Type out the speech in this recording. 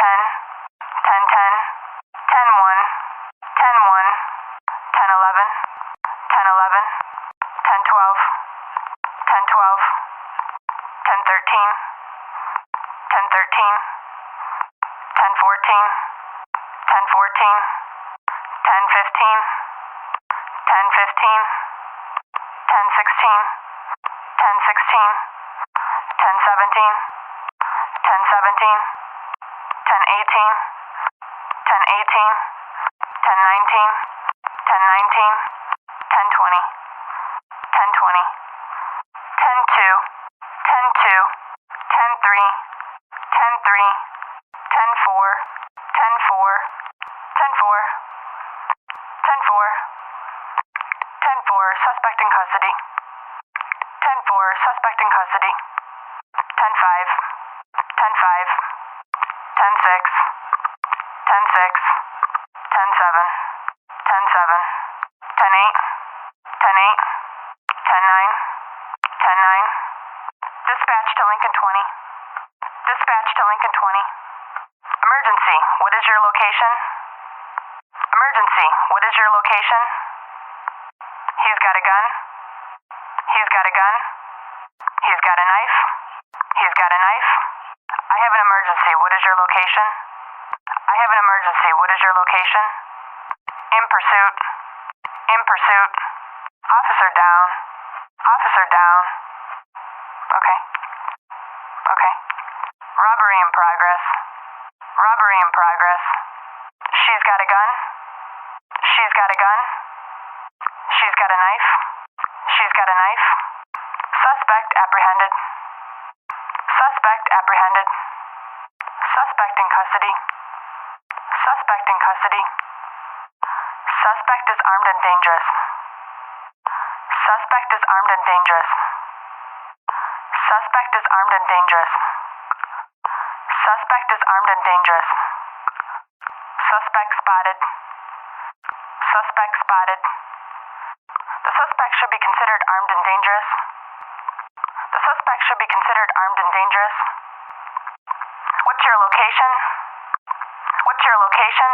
10, 10, 10, 10, 1, 10, 1, 10, 11, 10, 11, 10, 12, 10, 12, 10, 13, 10, 13, 10, 14, 10, 14, 10, 15, 10, 15, 10, 16, 10, 16, 10, 17, 10, 17, 10, 18, 10, 18, 10, 19, 10, 19, 10, 20, 10, 20, 10, 2, 10, 2, 10, 3, 10, 3, 10, 4, 10, 4, 10, 4, 10, 4, 10, 4, suspect in custody, 10, 4, suspect in custody, 10, 5, 10, 5, 10, 6, 10, 6, 10, 7, 10, 7, 10, 8, 10, 8, 10, 9, 10, 9, dispatch to Lincoln 20, dispatch to Lincoln 20, emergency, what is your location? Emergency, what is your location? He's got a gun. He's got a gun. He's got a knife. He's got a knife. I have an emergency, what is your location? I have an emergency, what is your location? In pursuit. In pursuit. Officer down. Officer down. Okay. Okay. Robbery in progress. Robbery in progress. She's got a gun. She's got a gun. She's got a knife. She's got a knife. Suspect apprehended. Suspect apprehended. Suspect in custody. Suspect in custody. Suspect is armed and dangerous. Suspect is armed and dangerous. Suspect is armed and dangerous. Suspect is armed and dangerous. Suspect spotted. Suspect spotted. The suspect should be considered armed and dangerous. The suspect should be considered armed and dangerous. What's your location? What's your location?